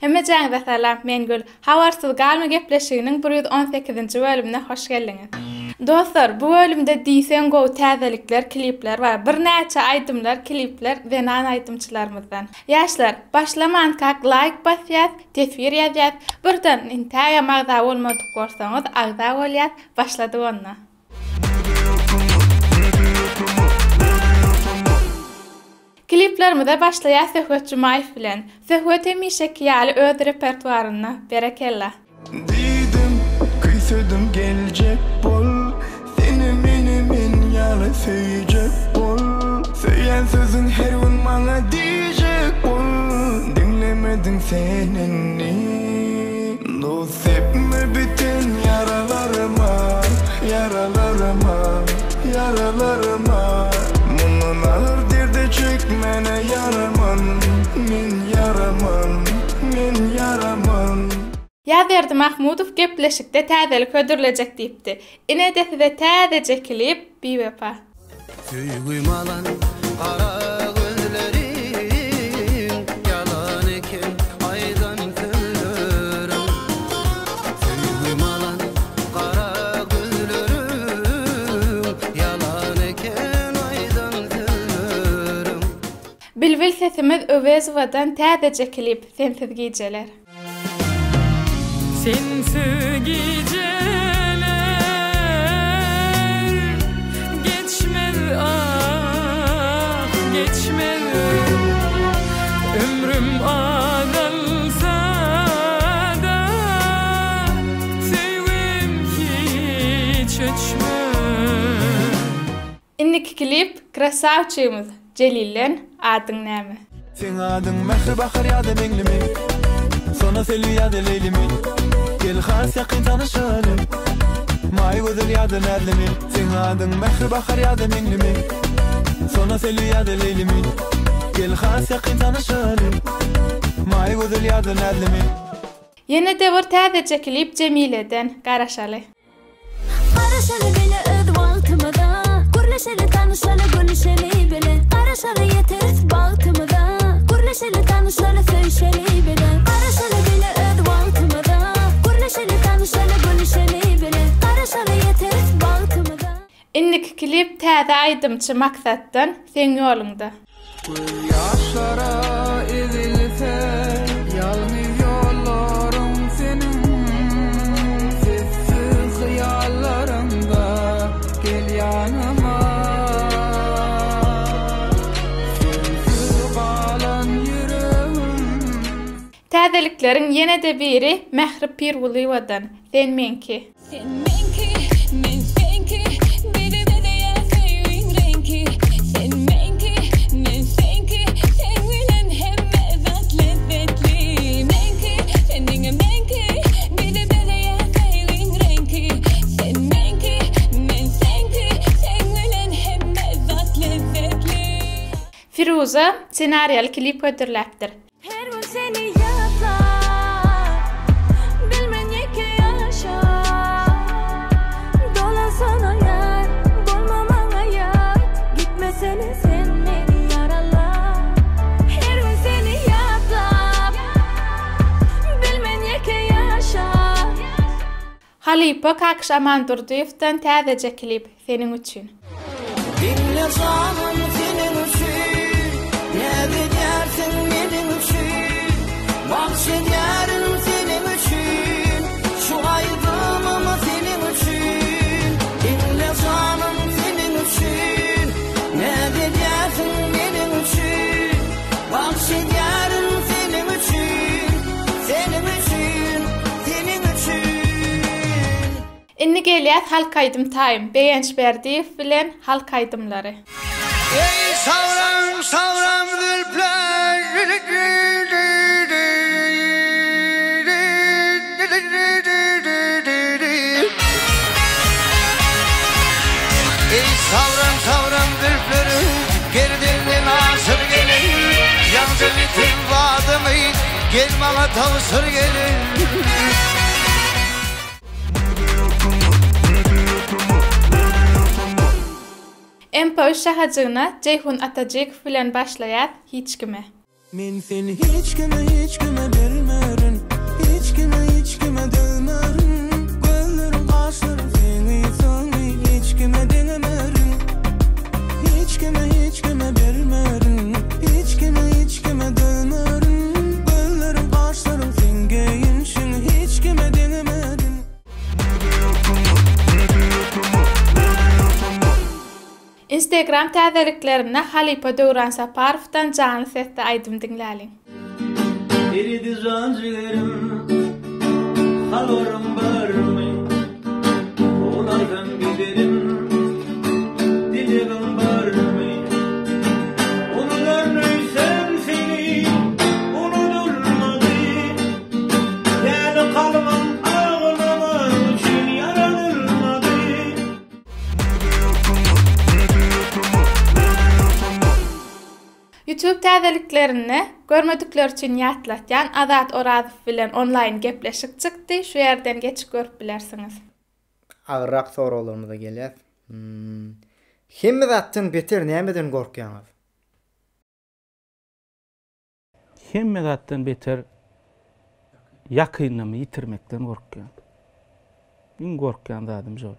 Hemme jaňda salam, men Gül. Hawarsız galma gepleşiginiň 118-nji bölümine hoş geldiňiz. Dostlar, bu bölümde diýsen go täzelikler, klipler we bir näçe aýdymlar, klipler we nan aýdymçylarymyzdan. Ýaşlar, başlaman kak like basýat, tesbir ýazýat, birden intäýe magda bolmadyk bolsaňyz, agda bolýat, başlady onna. Kliplerimize başlaýar Söhbet Jumaýew bilen. Söhbet hemişek ýaly öz repertuaryna berekella. Diýdim, kysydym geljek bol, seni men ýaly söýjek bol. Söýen sözüň her gün maňa diýjek bol, dinlemediň senini. No sepme biten yaralarıma, yaralarıma, yaralarıma. Munun ağır derde çekmene yaraman, men yaraman, men yaraman. Ýazerdi Mahmudow gepleşikde täzelik ödürlejek diýipdi. Ine de size täzece klip biwepa. Süýgümalan ara gözleriň yalan eken aýdan sözlerim. Süýgümalan ara gözleriň yalan eken aýdan sözlerim. Bilbil sesimiz Övezowadan täzece klip sensiz gijeler. Sensiz geceler geçmez ah geçmez ömrüm azalsa da sevgim hiç öçmez. Inniki klip Krasavçymyz Celillen adyň näme? Sen adyň Mähri Bahar ýa-da meňlimi, sona selvi ýa-da leylimi. Gel has ýakyn tanışalım, maý gözül ýa-da nädlimi. Sen adyň Mähri Bahar ýa-da meňlimi, sona selvi ýa-da leylimi. Gel has ýakyn tanışalım, maý gözül ýa-da nädlimi. Ýene de bir täzece klip Cemileden garaşaly. Garaşaly bile öz wagtymyza, gürleşeli tanışaly gülüşeli bile. Garaşaly ýeteriz bagtymyza, gürleşeli tanışaly söýşeli bile. Garaşaly bile öz wagtymyza, gürleşeli tanışaly gülüşeli bile. Garaşaly ýeteriz bagtymyza. Inniki klip täze aýdymçy maksatdan sen ýolunda. Yaşlara ezilse yalnız yollarım senin, sessiz hıyallarımda gel yanıma. Sensiz kalan yüreğim. Täzeliklerin ýene de biri Mähri Pirwulyowadan sen menki. Sen menki, men senki, biri-biri ýa-söýüň renki. Sen menki, men senki, sen bilen hemme zat lezzetli. Menki, seniňe menki, biri-biri ýa-söýüň renki. Sen menki, men senki, sen bilen hemme zat lezzetli. Firuza senariýaly klip ödürläpdir. Her gün seni yadlar, bilmen yeke yaşa. Dolasana yar, bolmamaňa yar. Gitmesene sen meni yarala. Her gün seni yadlar, bilmen yeke yaşa. Halipa Kakş Amandurdyewdan täzece klip seniň üçin. Dinle canım senin üçün, ne dilersin benim üçün. Bahşederim senin üçün, şu aydınım senin üçün. Dinle canım senin üçün, ne dilersin benim üçün. Bahşederim senin üçün, senin üçün, senin üçün. Inni gelýär Halk Aýdym Time, Beýenç Berdiýew bilen Halk Aýdymlary. Ey savram savram zülpler, ey savram savram zülplerim, gerdinden aşır gelin. Yancı bitim vadımı, gel bana tavsır gelin. MP3 şahacygyna Ceyhun Atajyk bilen başlaýar hiç kime. Men seni hiç kime bilmerin, hiç kime dövmerin. Gözlerim kaşlarım seni sanki hiç kime denemerin. Hiç kime bilmerin, hiç kime dövmerin. Gözlerim kaşlarım sen giyinşin hiç kime denemerin. Instagram täzeliklerimde Halipa Döwran Saparov'dan canly sesde aýdym dinläliň. Eridi zancılarım, halvarım barmay. Olaydan giderim, dileğim barmay. Unularlıysam seni, unutulmadı. Yani kalmam ağlamak için yaranılmadı. YouTube täzeliklerini görmedikler üçin ýatlatýan Azat Orazow bilen online gepleşik çykdy. Şu ýerden geçip görüp bilersiňiz. Agrak soralarymyza gelýär. Hemme zatdan beter nämeden gorkýaňyz? Hemme zatdan beter ýakynymy ýitirmekden gorkýan. Min gorkýan zadym şol.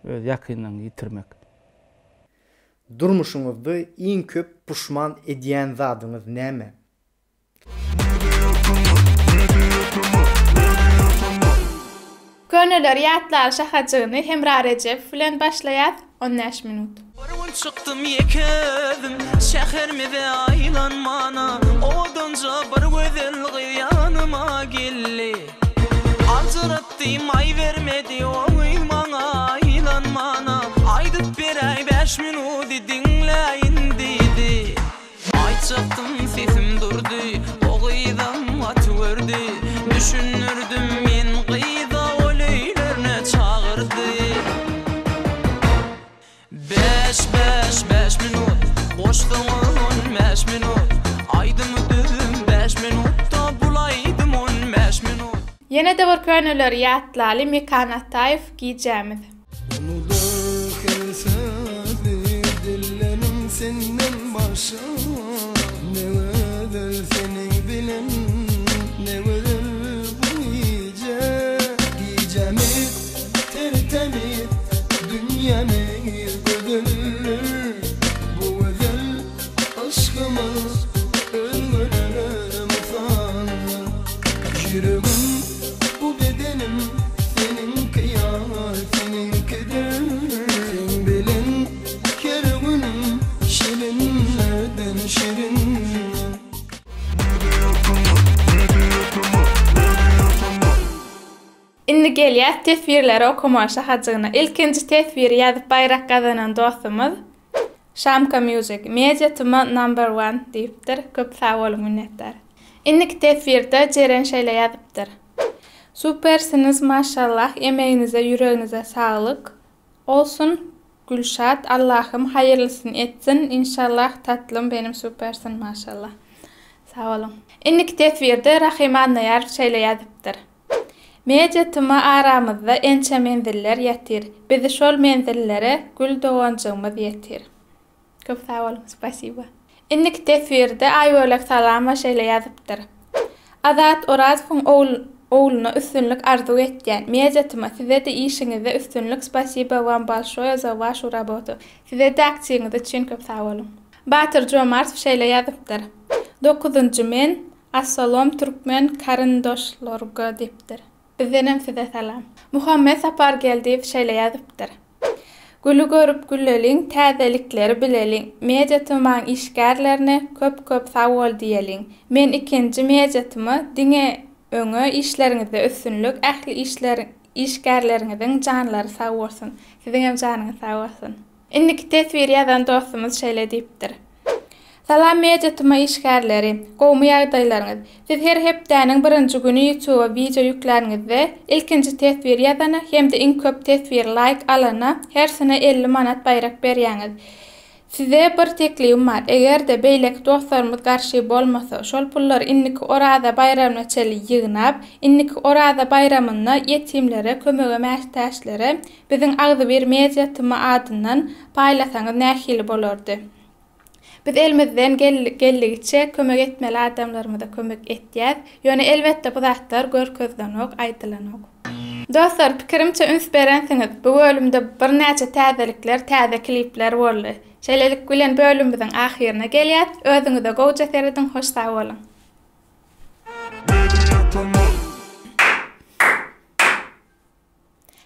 Öz ýakynyny ýitirmek. Durmuşuňyzda iň köp puşman edýän zadyňyz näme? Könüller ýatlar şahaçygyny Hemra Recep bilen başlaýar 15 minut. Barın çıktım yekedim şehirmide aylanmana odunca bir gözel yanıma gelli Alcırattım ay vermedi oy bana aylanmana Aydıp bir ay 5 minut dinleyin dedi Ay çıktım sesim durdu o gıydam atıverdi Düşünürdüm men gıyda o leylerine çağırdı 5 minut boşluğun 5 minut aydım ödüm 5 minutta bulaydım 15 minut Yine de bir könüller ýatlaly Mekan Ataýew giyjämiz. Unuduk elsadi dillerim senden başa. Ne öder senin bilen, ne öder bu iyice. Giyeceğimiz tertemiz dünyanın gödülür. Bu özel aşkımız ölmölere musallar. Yüreğim bu bedenim senin kıyafetin keder. Sen bilen kervanım şirinlerden şirin. Indi gelýär tesbirleri okuma şahaçygyna. Ilkinji tesbiri ýazyp bayrak gazanan dostumuz Şamka Music Media Tuma #1 diýipdir. Köp sag bolun minnetdar. Indiki tesbirde jeren şeýle ýazypdyr. Supersiniz maşallah, emeğinize, yüreğinize sağlık olsun. Gülşat, Allah'ım hayırlısını etsin. İnşallah tatlım benim süpersin maşallah. Sağ olun. Indiki tesbirde Rahim Annayar şeýle ýazypdyr. Mejetima aramızda ençe menziller ýetir. Bizi şol menzillere gül dogancygymyz ýetir. Köp sağ olun, spasiba. Indiki tesbirde aýbolak salama şeýle ýazypdyr. Azat Orazowyň oğluna üstünlük arzu etken. Mejetima size de işinize üstünlük spasiba vam balşoy za vašu rabotu. Size de aksiýanyz üçin köp sağ olun. Batır Jomartov şeýle ýazypdyr. 9-njy men Assalom Türkmen karindoşlarga diýipdir. Bizdenem size salam. Muhammed Sapargeldiýew şeýle ýazypdyr. Gülü görüp gülleliň, täzelikleri bileliň. Mejetimanyň işgärlerini köp sag bol diýeliň. Men ikinji mejetimi diňe öňe işleriňizde üstünlük, ähli işgärleriňiziň janlary sag bolsun. Siziň janyňyz sag bolsun. Indiki tesbir ýazan dostumuz şeýle diýipdir. Salam mejetima işgärleri, gowmy ýagdaýlaryňyz. Siz her hepdäniň birinji güni YouTube video ýükläriňizde ilkinji tesbir ýazana hem de iň köp tesbir like alana her sene 50 manat bayrak berýäňiz. Size bir teklifim bar. Eger de beýlek dostlarymyz garşy bolmasa, şol pullar inniki Oraza bayramyna çeli ýygnap, inniki Oraza bayramyna ýetimlere, kömege mähtäçlere biziň agzy bir mejetima adyndan paýlasaňyz nähili bolardy. Biz elimizden geldigiçe kömek etmeli adamlarymyza da kömek etýäs. Ýöne elbetde bu zatlar görkezlenok, aýdylanok. Dostlar, pikirimçe üns berensiňiz. Bu bölümde bir näçe täzelikler, täze klipler boldy. Şeýlelik bilen bölümimiziň ahyrına gelýär. Özüňize gowy edin, hoş sag bolun.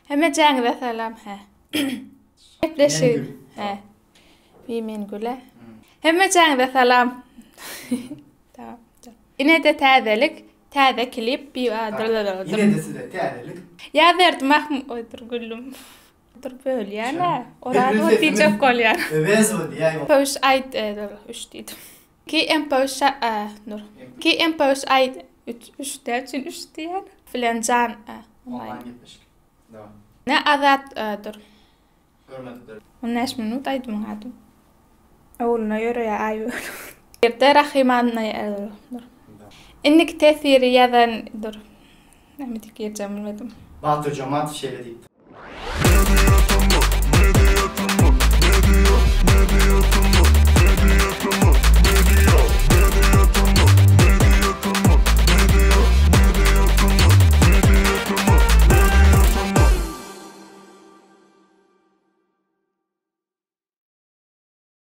Hemme jaňyza salam. Gepleşik. Mengül. Hemme jaňyza salam. Tamam. Ine de täzelik, täze klip bir adırlar. Yine de size täzelik. Ya derdim oydur gülüm. Dur böyle yana. Orada otýjak bolýar. Öwez boldy ýa. Pauş ayt üç diýdim. Ki en pauş nur. Ki en pauş ayt üç derçin üç diýär. Filancan. Ne azat dur. Görmedim. 15 minut aýdym hadım. Awulna ýöre aýy. Ýerde rahimanna dur. Innik tesiri ýazan dur. Näme diýeceğim bilmedim. Batır Cemaat şeýle diýip. Media